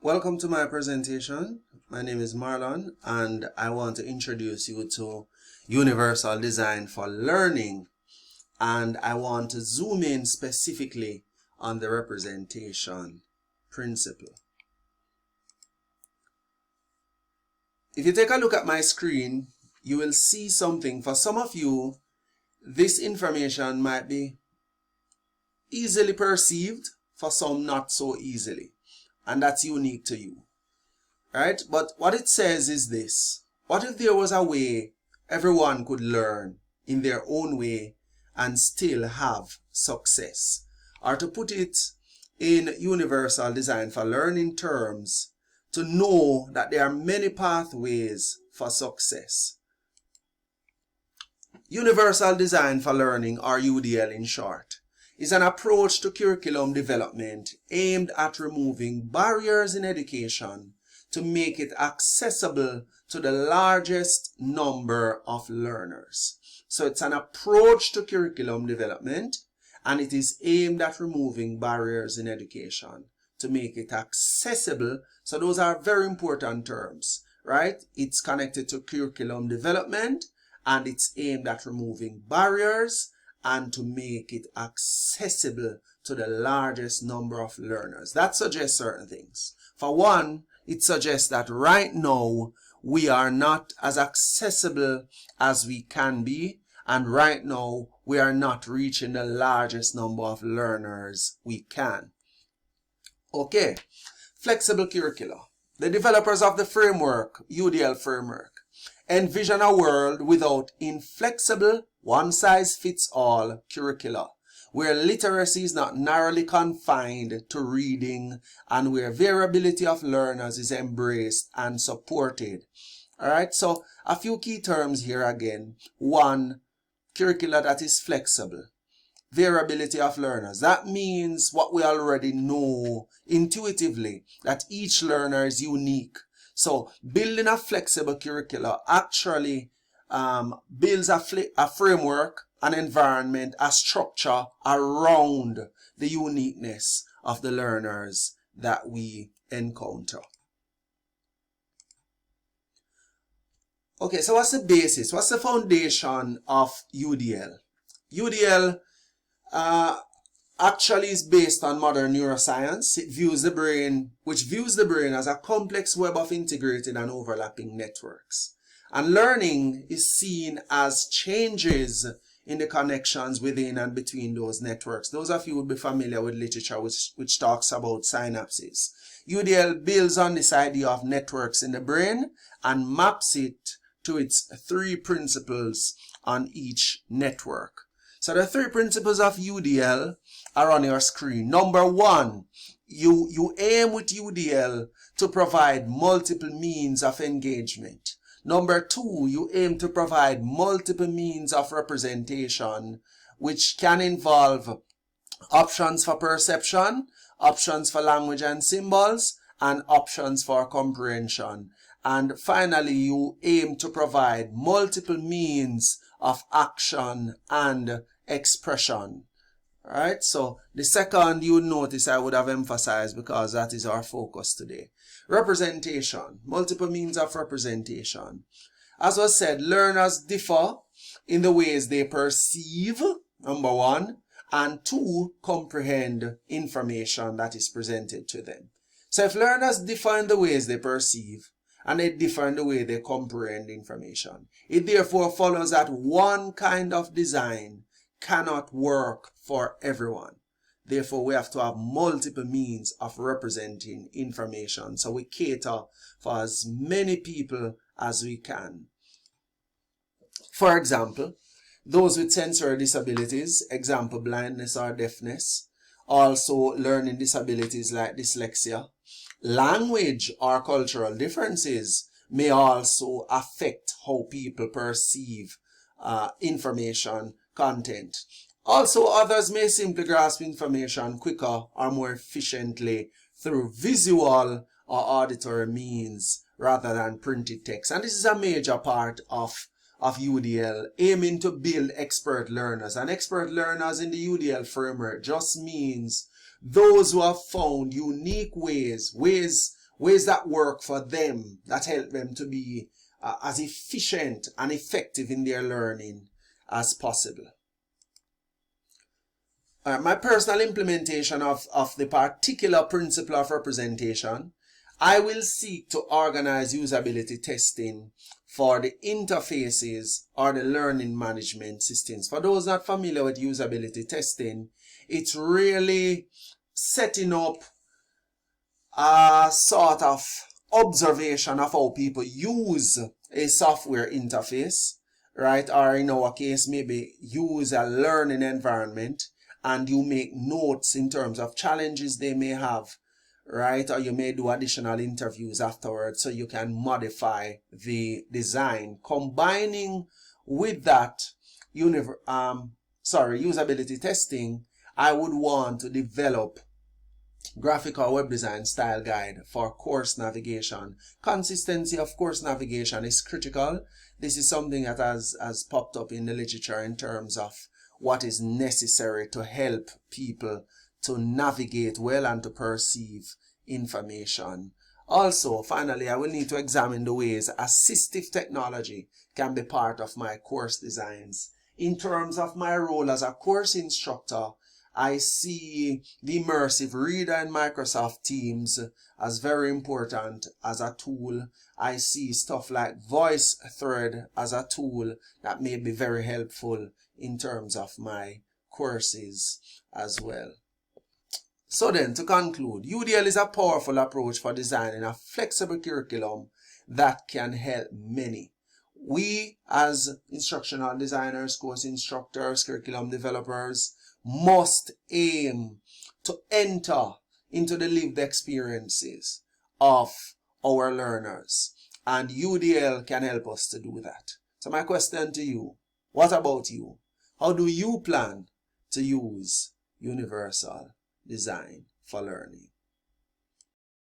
Welcome to my presentation. My name is Marlon and I want to introduce you to Universal Design for Learning, and I want to zoom in specifically on the representation principle. If you take a look at my screen, you will see something. For some of you, this information might be easily perceived, for some not so easily, and that's unique to you, right? But what it says is this: what if there was a way everyone could learn in their own way and still have success? Or to put it in Universal Design for Learning terms, to know that there are many pathways for success. Universal Design for Learning, or UDL in short, is an approach to curriculum development aimed at removing barriers in education to make it accessible to the largest number of learners. So it's an approach to curriculum development, and it is aimed at removing barriers in education to make it accessible. So those are very important terms, right? It's connected to curriculum development, and it's aimed at removing barriers and to make it accessible to the largest number of learners. That suggests certain things. For one, it suggests that right now we are not as accessible as we can be, and right now we are not reaching the largest number of learners we can. Okay, flexible curricula. The developers of the framework, UDL framework, envision a world without inflexible, one-size-fits-all curricula, where literacy is not narrowly confined to reading and where variability of learners is embraced and supported. Alright, so a few key terms here again. One, curricula that is flexible. Variability of learners. That means what we already know intuitively, that each learner is unique. So building a flexible curricula actually builds a framework, an environment, a structure around the uniqueness of the learners that we encounter. Okay, so what's the basis? What's the foundation of UDL? UDL actually is based on modern neuroscience. It views the brain, as a complex web of integrated and overlapping networks. And learning is seen as changes in the connections within and between those networks. Those of you who would be familiar with literature which talks about synapses. UDL builds on this idea of networks in the brain and maps it to its 3 principles on each network. So the 3 principles of UDL are on your screen. Number 1, you aim with UDL to provide multiple means of engagement. Number 2, you aim to provide multiple means of representation, which can involve options for perception, options for language and symbols, and options for comprehension. And finally, you aim to provide multiple means of action and expression. Alright, so the second you notice I would have emphasized because that is our focus today. Representation, multiple means of representation. As was said, learners differ in the ways they perceive, number 1, and 2, comprehend information that is presented to them. So if learners differ in the ways they perceive and they differ in the way they comprehend information, it therefore follows that one kind of design cannot work for everyone. Therefore, we have to have multiple means of representing information, so we cater for as many people as we can. For example, those with sensory disabilities, example blindness or deafness, also learning disabilities like dyslexia. Language or cultural differences may also affect how people perceive information content. Also, others may simply grasp information quicker or more efficiently through visual or auditory means rather than printed text. And this is a major part of UDL, aiming to build expert learners. And expert learners in the UDL framework just means those who have found unique ways ways that work for them, that help them to be as efficient and effective in their learning as possible. My personal implementation of the particular principle of representation, I will seek to organize usability testing for the interfaces or the learning management systems. For those not familiar with usability testing, it's really setting up a sort of observation of how people use a software interface, right? Or in our case, maybe use a learning environment, and you make notes in terms of challenges they may have, right? Or you may do additional interviews afterwards so you can modify the design. Combining with that usability testing, I would want to develop graphical web design style guide for course navigation. Consistency of course navigation is critical. This is something that has popped up in the literature in terms of what is necessary to help people to navigate well and to perceive information. Also, finally, I will need to examine the ways assistive technology can be part of my course designs. In terms of my role as a course instructor, I see the immersive reader in Microsoft Teams as very important as a tool. I see stuff like VoiceThread as a tool that may be very helpful in terms of my courses as well. So then, to conclude, UDL is a powerful approach for designing a flexible curriculum that can help many. We as instructional designers, course instructors, curriculum developers must aim to enter into the lived experiences of our learners, and UDL can help us to do that. So my question to you, what about you? How do you plan to use universal design for learning?